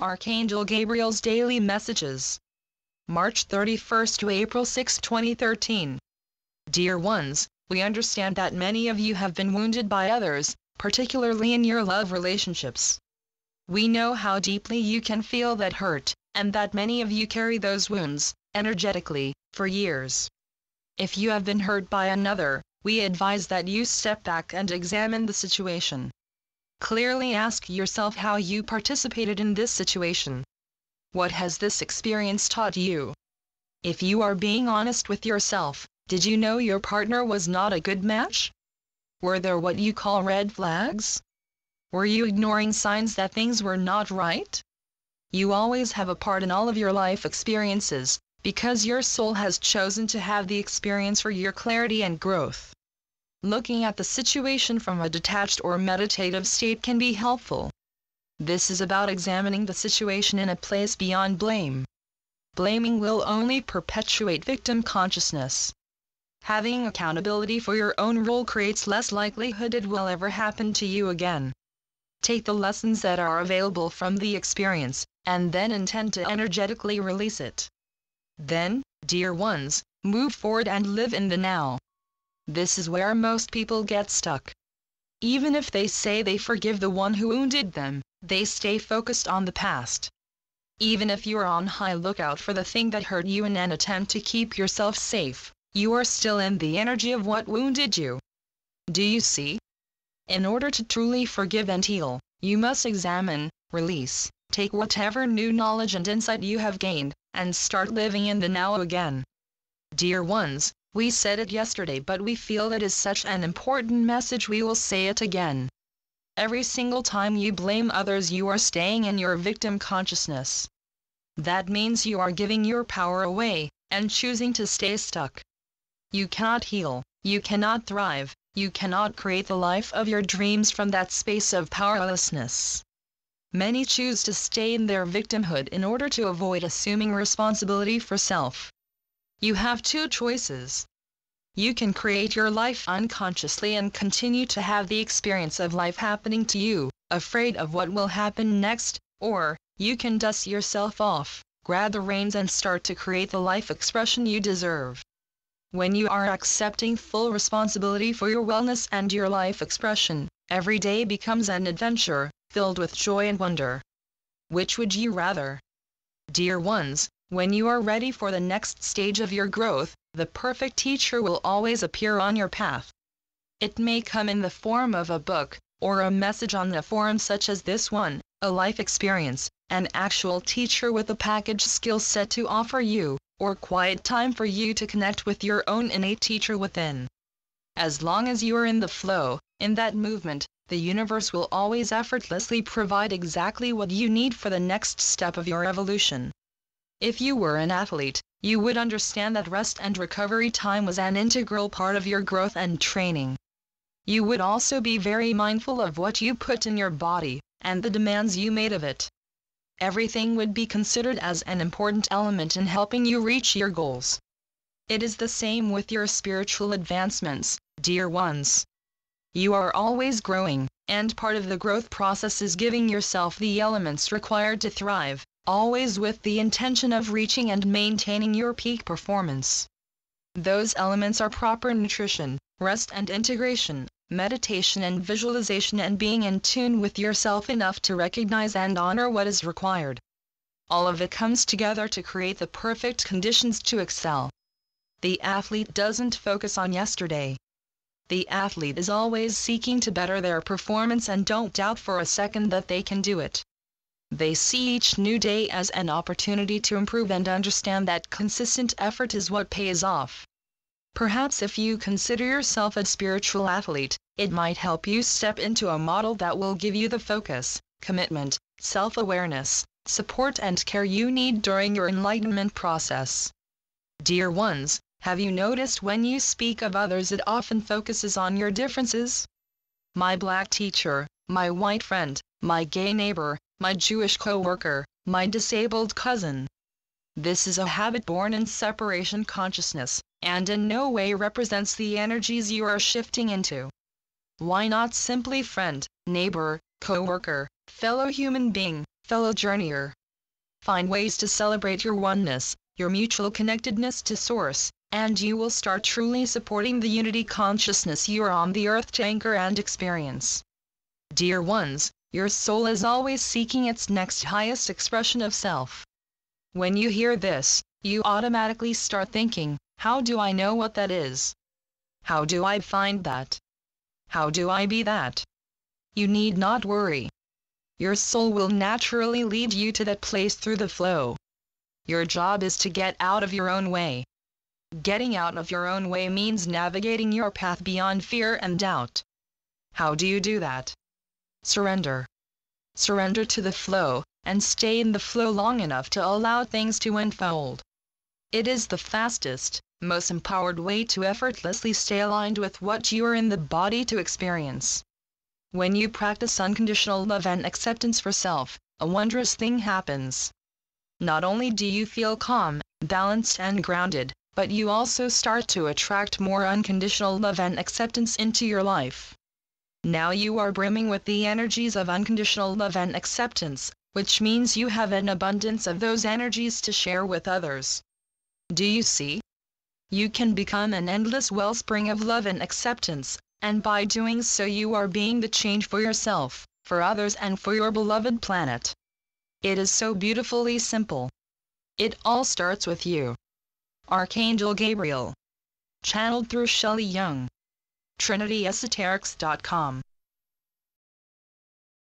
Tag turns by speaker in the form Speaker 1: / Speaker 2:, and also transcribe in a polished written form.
Speaker 1: Archangel Gabriel's Daily Messages. March 31 to April 6, 2013. Dear ones, we understand that many of you have been wounded by others, particularly in your love relationships. We know how deeply you can feel that hurt, and that many of you carry those wounds, energetically, for years. If you have been hurt by another, we advise that you step back and examine the situation. Clearly ask yourself how you participated in this situation. What has this experience taught you? If you are being honest with yourself, did you know your partner was not a good match? Were there what you call red flags? Were you ignoring signs that things were not right? You always have a part in all of your life experiences, because your soul has chosen to have the experience for your clarity and growth. Looking at the situation from a detached or meditative state can be helpful. This is about examining the situation in a place beyond blame. Blaming will only perpetuate victim consciousness. Having accountability for your own role creates less likelihood it will ever happen to you again. Take the lessons that are available from the experience, and then intend to energetically release it. Then, dear ones, move forward and live in the now. This is where most people get stuck. Even if they say they forgive the one who wounded them, they stay focused on the past. Even if you are on high lookout for the thing that hurt you in an attempt to keep yourself safe, you are still in the energy of what wounded you. Do you see? In order to truly forgive and heal, you must examine, release, take whatever new knowledge and insight you have gained, and start living in the now again. Dear ones, we said it yesterday, but we feel it is such an important message we will say it again. Every single time you blame others, you are staying in your victim consciousness. That means you are giving your power away, and choosing to stay stuck. You cannot heal, you cannot thrive, you cannot create the life of your dreams from that space of powerlessness. Many choose to stay in their victimhood in order to avoid assuming responsibility for self. You have two choices. You can create your life unconsciously and continue to have the experience of life happening to you, afraid of what will happen next, or you can dust yourself off, grab the reins and start to create the life expression you deserve. When you are accepting full responsibility for your wellness and your life expression, every day becomes an adventure, filled with joy and wonder. Which would you rather? Dear ones, when you are ready for the next stage of your growth, the perfect teacher will always appear on your path. It may come in the form of a book, or a message on a forum such as this one, a life experience, an actual teacher with a package skill set to offer you, or quiet time for you to connect with your own innate teacher within. As long as you are in the flow, in that movement, the universe will always effortlessly provide exactly what you need for the next step of your evolution. If you were an athlete, you would understand that rest and recovery time was an integral part of your growth and training. You would also be very mindful of what you put in your body, and the demands you made of it. Everything would be considered as an important element in helping you reach your goals. It is the same with your spiritual advancements, dear ones. You are always growing, and part of the growth process is giving yourself the elements required to thrive, always with the intention of reaching and maintaining your peak performance. Those elements are proper nutrition, rest and integration, meditation and visualization, and being in tune with yourself enough to recognize and honor what is required. All of it comes together to create the perfect conditions to excel. The athlete doesn't focus on yesterday. The athlete is always seeking to better their performance and don't doubt for a second that they can do it. They see each new day as an opportunity to improve and understand that consistent effort is what pays off. Perhaps if you consider yourself a spiritual athlete, it might help you step into a model that will give you the focus, commitment, self-awareness, support and care you need during your enlightenment process. Dear ones, have you noticed when you speak of others it often focuses on your differences? My black teacher, my white friend, my gay neighbor, my Jewish co-worker, my disabled cousin. This is a habit born in separation consciousness, and in no way represents the energies you are shifting into. Why not simply friend, neighbor, co-worker, fellow human being, Fellow journeyer, find ways to celebrate your oneness, your mutual connectedness to Source, and you will start truly supporting the unity consciousness you are on the earth to anchor and experience. Dear ones, your soul is always seeking its next highest expression of self. When you hear this, you automatically start thinking, how do I know what that is? How do I find that? How do I be that? You need not worry. Your soul will naturally lead you to that place through the flow. Your job is to get out of your own way. Getting out of your own way means navigating your path beyond fear and doubt. How do you do that? Surrender. Surrender to the flow, and stay in the flow long enough to allow things to unfold. It is the fastest, most empowered way to effortlessly stay aligned with what you are in the body to experience. When you practice unconditional love and acceptance for self, a wondrous thing happens. Not only do you feel calm, balanced and grounded, but you also start to attract more unconditional love and acceptance into your life. Now you are brimming with the energies of unconditional love and acceptance, which means you have an abundance of those energies to share with others. Do you see? You can become an endless wellspring of love and acceptance, and by doing so you are being the change for yourself, for others and for your beloved planet. It is so beautifully simple. It all starts with you. Archangel Gabriel. Channeled through Shelley Young. TrinityEsoterics.com